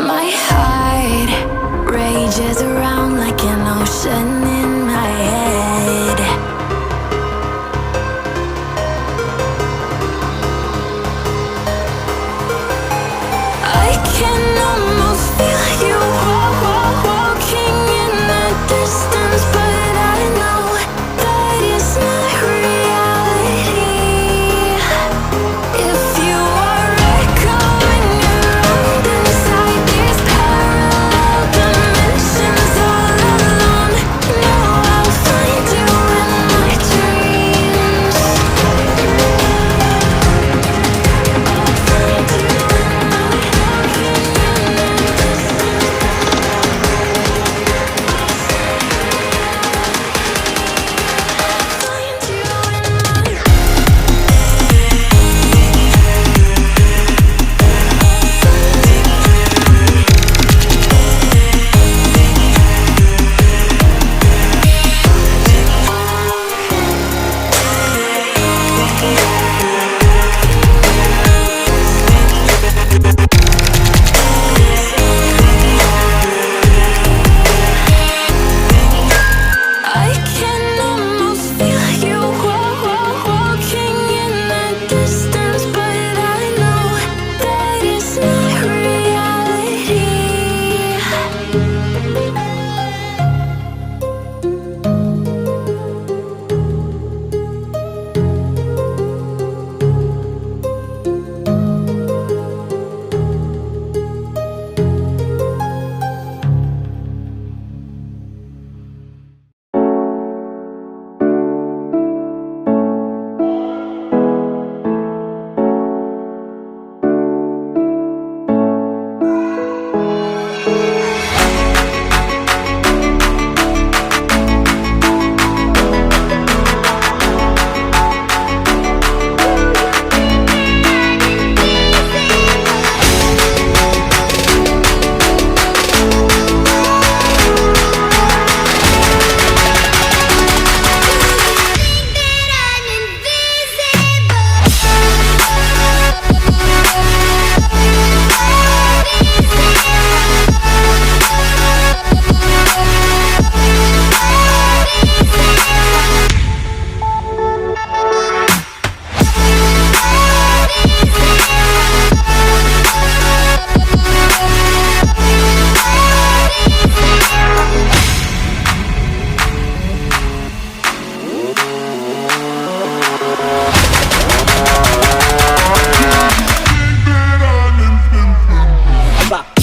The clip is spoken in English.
My heart rages around like an ocean in my head. I can almost feel you walking in the distance, but I know that it's not reality. If you are echoing around inside these parallel dimensions all alone, know I'll find you in my dreams. I'll find you in my walking in the I can almost feel you walking in the distance, but I know that it's not reality. Stop.